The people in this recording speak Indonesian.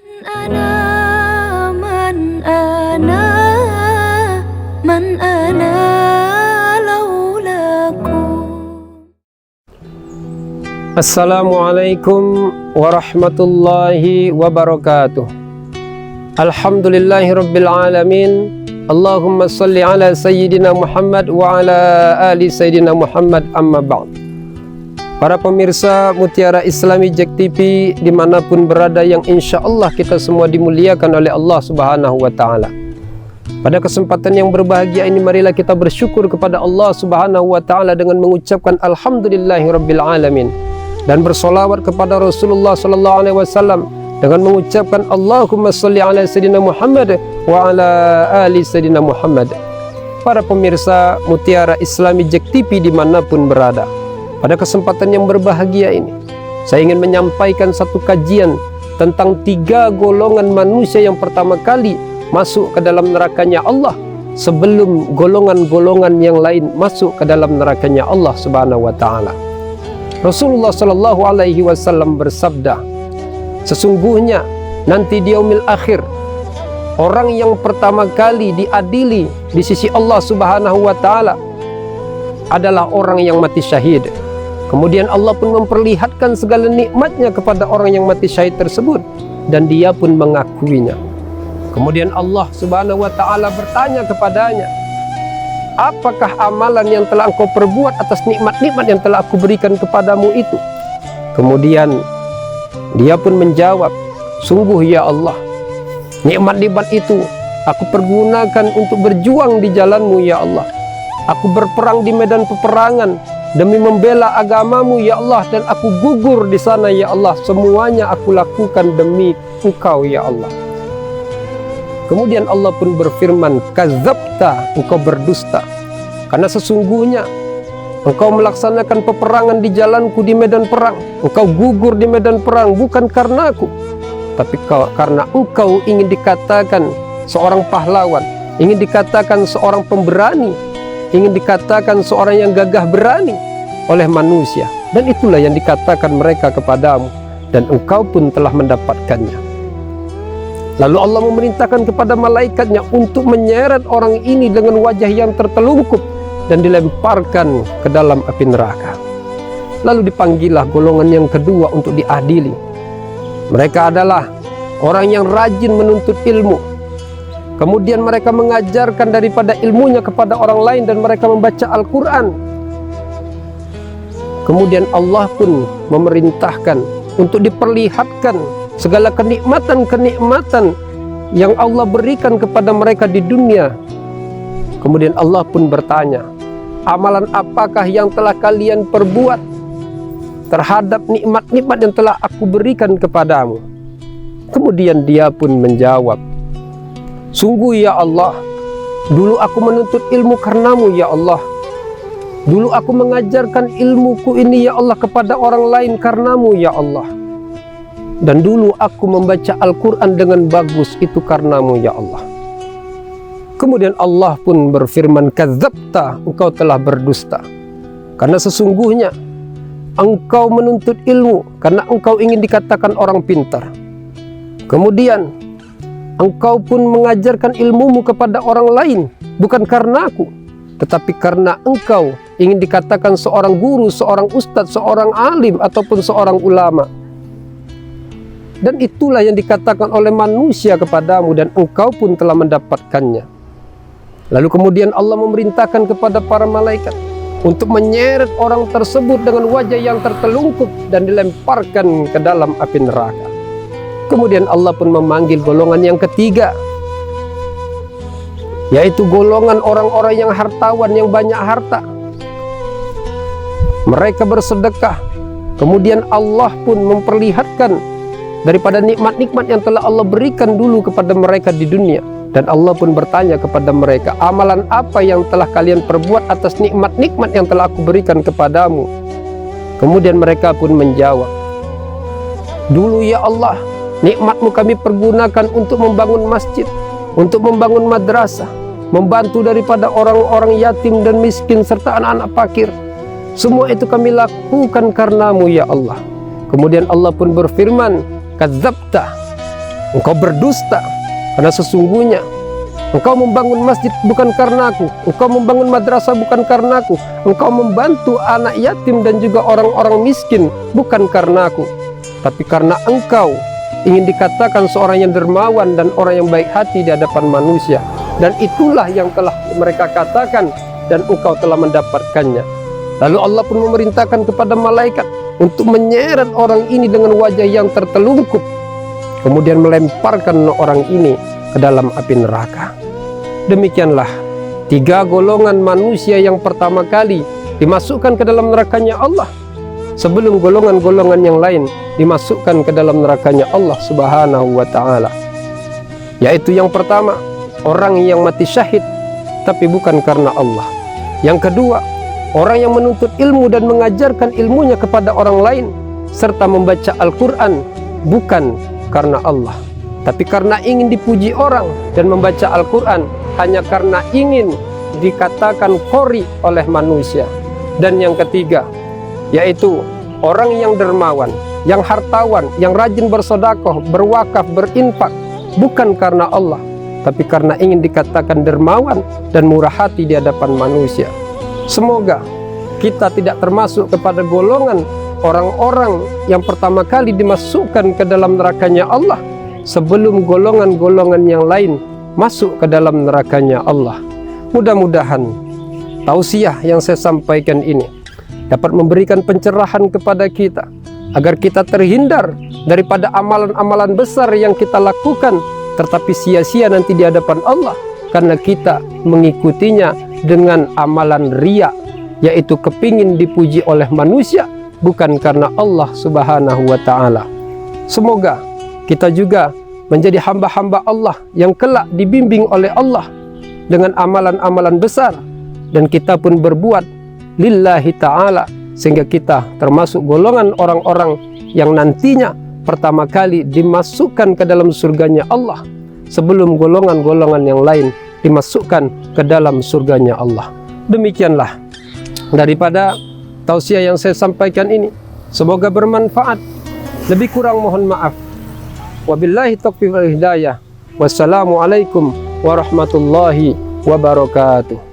Assalamualaikum warahmatullahi wabarakatuh. Alhamdulillahirabbil alamin. Allahumma salli ala sayyidina Muhammad wa ala ali sayyidina Muhammad, amma ba'd. Para pemirsa Mutiara Islami JEK TV dimanapun berada, yang insya Allah kita semua dimuliakan oleh Allah Subhanahu wa Ta'ala. Pada kesempatan yang berbahagia ini, marilah kita bersyukur kepada Allah Subhanahu wa Ta'ala dengan mengucapkan Alhamdulillahirabbil alamin, dan bersolawat kepada Rasulullah Sallallahu Alaihi Wasallam dengan mengucapkan Allahumma salli ala sayyidina Muhammad wa ala ali sayyidina Muhammad. Para pemirsa Mutiara Islami JEK TV dimanapun berada, pada kesempatan yang berbahagia ini saya ingin menyampaikan satu kajian tentang 3 golongan manusia yang pertama kali masuk ke dalam nerakanya Allah sebelum golongan-golongan yang lain masuk ke dalam nerakanya Allah Subhanahu wa Ta'ala. Rasulullah Sallallahu Alaihi Wasallam bersabda, sesungguhnya nanti di yaumil akhir, orang yang pertama kali diadili di sisi Allah Subhanahu wa Ta'ala adalah orang yang mati syahid. Kemudian Allah pun memperlihatkan segala nikmatnya kepada orang yang mati syahid tersebut, dan dia pun mengakuinya. Kemudian Allah Subhanahu wa Ta'ala bertanya kepadanya, apakah amalan yang telah engkau perbuat atas nikmat-nikmat yang telah aku berikan kepadamu itu? Kemudian dia pun menjawab, sungguh ya Allah, nikmat-nikmat itu aku pergunakan untuk berjuang di jalanmu ya Allah. Aku berperang di medan peperangan demi membela agamamu ya Allah, dan aku gugur di sana ya Allah. Semuanya aku lakukan demi engkau ya Allah. Kemudian Allah pun berfirman, kadzabta, engkau berdusta, karena sesungguhnya engkau melaksanakan peperangan di jalanku di medan perang. Engkau gugur di medan perang bukan karena aku, tapi karena engkau ingin dikatakan seorang pahlawan, ingin dikatakan seorang pemberani, ingin dikatakan seorang yang gagah berani oleh manusia. Dan itulah yang dikatakan mereka kepadamu, dan engkau pun telah mendapatkannya. Lalu Allah memerintahkan kepada malaikatnya untuk menyeret orang ini dengan wajah yang tertelungkup dan dilemparkan ke dalam api neraka. Lalu dipanggillah golongan yang kedua untuk diadili. Mereka adalah orang yang rajin menuntut ilmu. Kemudian mereka mengajarkan daripada ilmunya kepada orang lain, dan mereka membaca Al-Quran. Kemudian Allah pun memerintahkan untuk diperlihatkan segala kenikmatan-kenikmatan yang Allah berikan kepada mereka di dunia. Kemudian Allah pun bertanya, amalan apakah yang telah kalian perbuat terhadap nikmat-nikmat yang telah aku berikan kepadamu? Kemudian dia pun menjawab, sungguh ya Allah, dulu aku menuntut ilmu karenamu ya Allah. Dulu aku mengajarkan ilmuku ini ya Allah kepada orang lain karenamu ya Allah. Dan dulu aku membaca Al-Quran dengan bagus itu karenamu ya Allah. Kemudian Allah pun berfirman, kadzabta, engkau telah berdusta, karena sesungguhnya engkau menuntut ilmu karena engkau ingin dikatakan orang pintar. Kemudian engkau pun mengajarkan ilmumu kepada orang lain bukan karena aku, tetapi karena engkau ingin dikatakan seorang guru, seorang ustadz, seorang alim, ataupun seorang ulama. Dan itulah yang dikatakan oleh manusia kepadamu, dan engkau pun telah mendapatkannya. Lalu kemudian Allah memerintahkan kepada para malaikat untuk menyeret orang tersebut dengan wajah yang tertelungkup dan dilemparkan ke dalam api neraka. Kemudian Allah pun memanggil golongan yang ketiga, yaitu golongan orang-orang yang hartawan, yang banyak harta. Mereka bersedekah, kemudian Allah pun memperlihatkan daripada nikmat-nikmat yang telah Allah berikan dulu kepada mereka di dunia. Dan Allah pun bertanya kepada mereka, amalan apa yang telah kalian perbuat atas nikmat-nikmat yang telah aku berikan kepadamu? Kemudian mereka pun menjawab, dulu ya Allah, nikmatmu kami pergunakan untuk membangun masjid, untuk membangun madrasah, membantu daripada orang-orang yatim dan miskin serta anak-anak fakir. Semua itu kami lakukan karenamu ya Allah. Kemudian Allah pun berfirman, kadzabta, engkau berdusta, karena sesungguhnya engkau membangun masjid bukan karena aku, engkau membangun madrasah bukan karena aku, engkau membantu anak yatim dan juga orang-orang miskin bukan karena aku, tapi karena engkau ingin dikatakan seorang yang dermawan dan orang yang baik hati di hadapan manusia. Dan itulah yang telah mereka katakan dan engkau telah mendapatkannya. Lalu Allah pun memerintahkan kepada malaikat untuk menyeret orang ini dengan wajah yang tertelungkup, kemudian melemparkan orang ini ke dalam api neraka. Demikianlah 3 golongan manusia yang pertama kali dimasukkan ke dalam nerakanya Allah, sebelum golongan-golongan yang lain dimasukkan ke dalam nerakanya Allah Subhanahu wa ta'ala. Yaitu yang pertama, orang yang mati syahid tapi bukan karena Allah. Yang kedua, orang yang menuntut ilmu dan mengajarkan ilmunya kepada orang lain serta membaca Al-Quran bukan karena Allah, tapi karena ingin dipuji orang, dan membaca Al-Quran hanya karena ingin dikatakan qori oleh manusia. Dan yang ketiga, yaitu orang yang dermawan, yang hartawan, yang rajin bersedekah, berwakaf, berinfak bukan karena Allah, tapi karena ingin dikatakan dermawan dan murah hati di hadapan manusia. Semoga kita tidak termasuk kepada golongan orang-orang yang pertama kali dimasukkan ke dalam nerakanya Allah sebelum golongan-golongan yang lain masuk ke dalam nerakanya Allah. Mudah-mudahan tausiah yang saya sampaikan ini dapat memberikan pencerahan kepada kita agar kita terhindar daripada amalan-amalan besar yang kita lakukan tetapi sia-sia nanti di hadapan Allah karena kita mengikutinya dengan amalan riya, yaitu kepingin dipuji oleh manusia bukan karena Allah Subhanahu wa ta'ala. Semoga kita juga menjadi hamba-hamba Allah yang kelak dibimbing oleh Allah dengan amalan-amalan besar, dan kita pun berbuat lillahi ta'ala sehingga kita termasuk golongan orang-orang yang nantinya pertama kali dimasukkan ke dalam surganya Allah sebelum golongan-golongan yang lain dimasukkan ke dalam surganya Allah. Demikianlah daripada tausiah yang saya sampaikan ini, semoga bermanfaat. Lebih kurang mohon maaf. Wabillahi taufiq wal hidayah. Wassalamualaikum warahmatullahi wabarakatuh.